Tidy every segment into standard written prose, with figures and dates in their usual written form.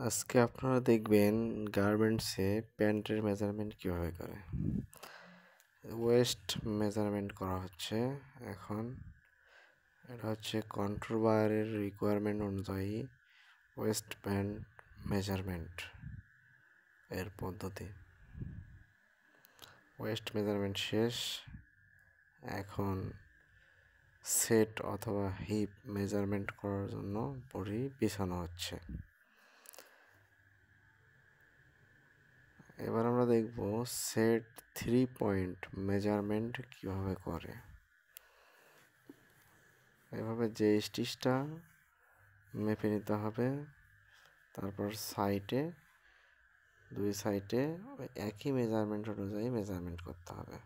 আজকে আপনারা দেখবেন গার্মেন্টসে প্যান্টের মেজারমেন্ট কিভাবে করে। ওয়েস্ট মেজারমেন্ট করা হচ্ছে এখন। এটা হচ্ছে কন্ট্রোল বায়ারের রিকোয়ারমেন্ট অনুযায়ী ওয়েস্ট প্যান্ট মেজারমেন্ট এর পদ্ধতি। ওয়েস্ট মেজারমেন্ট শেষ, এখন সেট অথবা হিপ মেজারমেন্ট করার জন্য বডি বিছানো হচ্ছে। এবার আমরা দেখব সেট 3 পয়েন্ট মেজারমেন্ট কিভাবে করে। এভাবে যে স্টিচটা মেপে নিতে হবে, তারপর দুই সাইডে একই মেজারমেন্ট অনুযায়ী মেজারমেন্ট করতে হবে।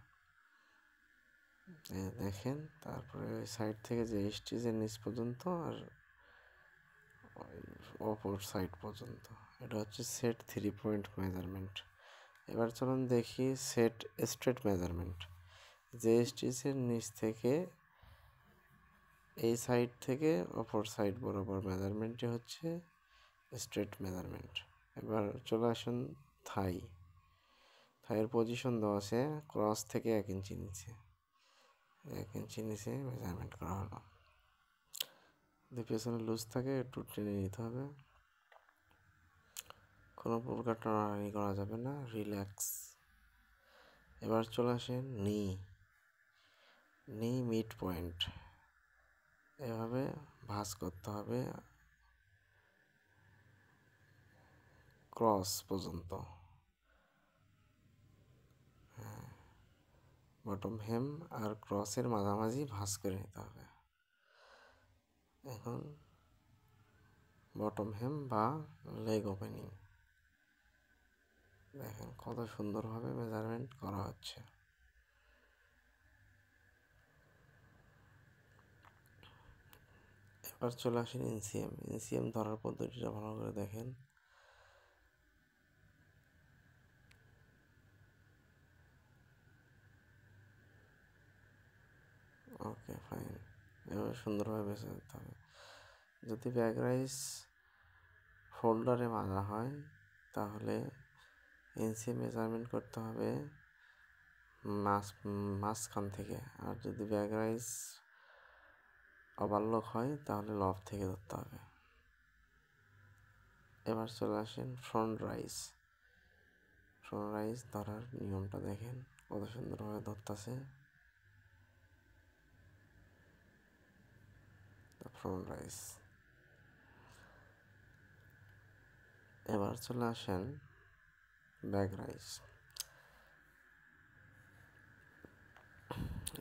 দেখেন, তারপরে ওই সাইড থেকে যে স্টিচের নিচ পর্যন্ত আর অপর সাইড পর্যন্ত, এটা হচ্ছে সেট 3 পয়েন্ট মেজারমেন্ট। এবার চলুন দেখি সেট স্ট্রেট মেজারমেন্ট। যে স্টিচের নিচ থেকে এই সাইড থেকে অপর সাইড বরাবর মেজারমেন্টটি হচ্ছে স্ট্রেট মেজারমেন্ট। এবার চলে আসুন থাইয়ের পজিশন দেওয়া আছে ক্রস থেকে 1 ইঞ্চি নিচে, 1 ইঞ্চি নিচে মেজারমেন্ট করা হলো। যদি পেছনে লুজ থাকে একটু টেনে নিতে হবে, কোনো প্রকার টানাটানি করা যাবে না, রিল্যাক্স। এবার চলে আসেন নি মিড পয়েন্ট, এভাবে ভাঁজ করতে হবে ক্রস পর্যন্ত। বটম হেম আর ক্রসের মাঝামাঝি ভাঁজ করে নিতে হবে। এখন বটম হেম বা লেগ ওপেনিং, দেখেন কত সুন্দরভাবে মেজারমেন্ট করা হচ্ছে। এবার চলে আসেন ইনসিএম ধরার পদ্ধতিটা ভালো করে দেখেন। ওকে, ফাইন। এভাবে সুন্দরভাবে বেছে দিতে হবে। যদি ব্যাক রাইস ফোল্ডারে বাঁধা হয় তাহলে ইঞ্চি মেজারমেন্ট করতে হবে মাঝখান থেকে, আর যদি ব্যাক রাইস ওভারলক হয় তাহলে লব থেকে ধরতে হবে। এবার চলে আসেন ফ্রন্ট রাইস ধরার নিয়মটা দেখেন কত সুন্দরভাবে ধরতেছে। Front rice. এবার চলে আসেন ব্যাক রাইস।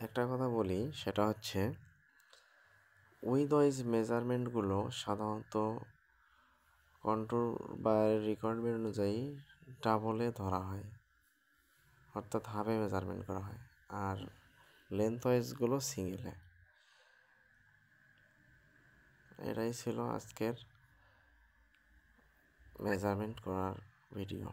একটা কথা বলি, সেটা হচ্ছে উইথ ওয়াইজ মেজারমেন্টগুলো সাধারণত কন্ট্রোল বায়ারের রিকোয়ারমেন্ট অনুযায়ী ডাবলে ধরা হয়, অর্থাৎ হাফে মেজারমেন্ট করা হয়, আর লেন্থ ওয়াইজগুলো সিঙ্গেলে। এটাই ছিল আজকের মেজারমেন্ট করার ভিডিও।